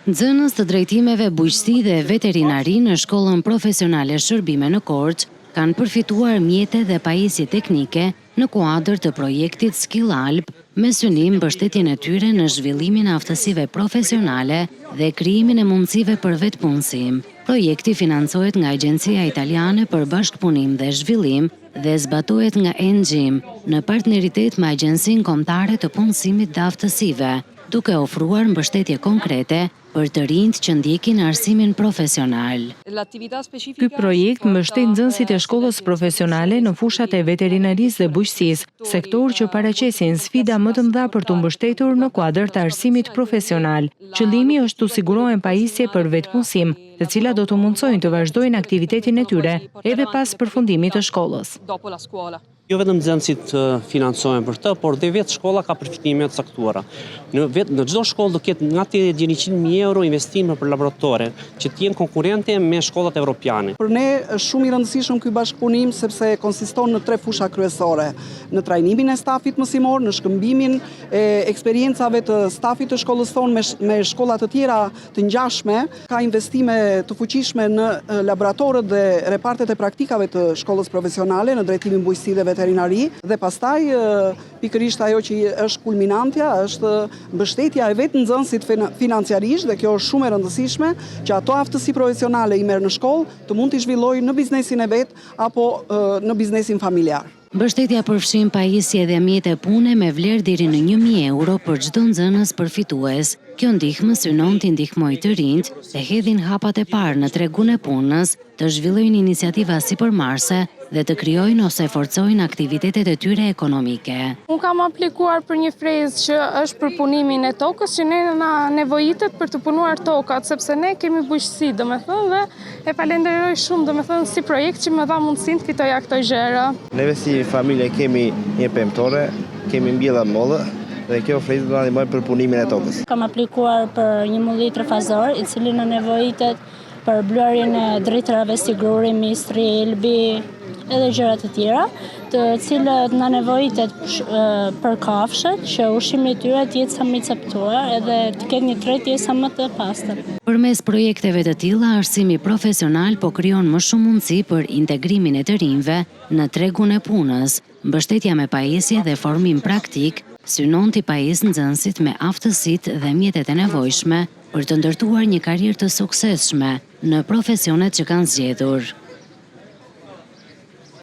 Nxënës të drejtimeve bujqësi dhe veterinari në shkollën profesionale Shërbime në Korçë kanë përfituar mjete dhe pajisje teknike në kuadër të projektit Skill Alp me synim mbështetjen e tyre në zhvillimin e aftësive profesionale dhe krijimin e mundësive për vetpunësim. Projekti financohet nga Agjencia Italiane për Bashkëpunim dhe Zhvillim dhe zbatohet nga NGIM në partneritet me Agjencinë Kombëtare të Punësimit dhe Aftësive, duke ofruar mbështetje konkrete për të rinjt që ndjekin arsimin profesional. Ky projekt mbështet nxënësit e shkollës profesionale në fushat e veterinarisë dhe bujqësisë, sektor që paraqesin sfida më të mëdha për të mbështetur në kuadër të arsimit profesional. Qëllimi është të sigurohen pajisje për vetpunësim, të cilat do të mundsojnë të vazhdojnë aktivitetin e tyre edhe pas përfundimit të shkollës. Jo vetëm nxënësit financohen për të, por dhe vetë shkolla ka përfitime të caktuara. Në çdo shkollë do ketë nga 100.000 euro investime për laboratore, që të jenë konkurrente me shkollat evropiane. Për ne është shumë i rëndësishëm ky bashkëpunim sepse konsiston në 3 fusha kryesore: në trajnimin e stafit mësimor, në shkëmbimin e eksperiencave të stafit të shkollës tonë me shkolla të tjera të ngjashme, ka investime të fuqishme në laboratorët dhe repartet e praktikave të shkollës profesionale në drejtimin bujqësi dhe veterinari, dhe pastaj pikërisht ajo që është kulminantja është mbështetja e vetë nxënësit financiarisht, dhe kjo është shumë e rëndësishme që ato aftësi profesionale i merr në shkollë të mund t'i zhvillojë në biznesin e vet apo në biznesin familjar. Mbështetja përfshin pajisje dhe mjete pune me vlerë deri në 1.000 euro për çdo nxënës përfitues. Kjo ndihmë synon t'i ndihmojë të rinjt të hedhin hapat e parë në tregun e punës, të zhvillojnë iniciativa sipërmarrëse dhe të krijojnë ose forcojnë aktivitetet e tyre ekonomike. Unë kam aplikuar për një frezë që është për punimin e tokës, që ne na nevojitet për të punuar tokat, sepse ne kemi bujqësi, domethënë, dhe e falenderoj shumë, domethënë, si projekt që më dha mundësinë të fitoja këto gjëra. Neve si familje kemi një pemtore, kemi mbjella mollë, dhe kjo frezë do na ndihmoj për punimin e tokës. Kam aplikuar për një mulli trefazor, i cili na nevojitet për bluarjen e drejtërave si gruri, mistri, elbi, edhe gjëra të tjera, të cilët na nevojitet për kafshët, që ushqimi i tyre të jetë sa më i caktuar edhe të ketë një tretje sa më të pastër. Përmes projekteve të tilla, arsimi profesional po krijon më shumë mundësi për integrimin e të rinjve në tregun e punës. Mbështetja me pajisje dhe formim praktik synon t'i pajisë nxënësit me aftësitë dhe mjetet e nevojshme për të ndërtuar një karrierë të suksesshme në profesionet që kanë zgjedhur.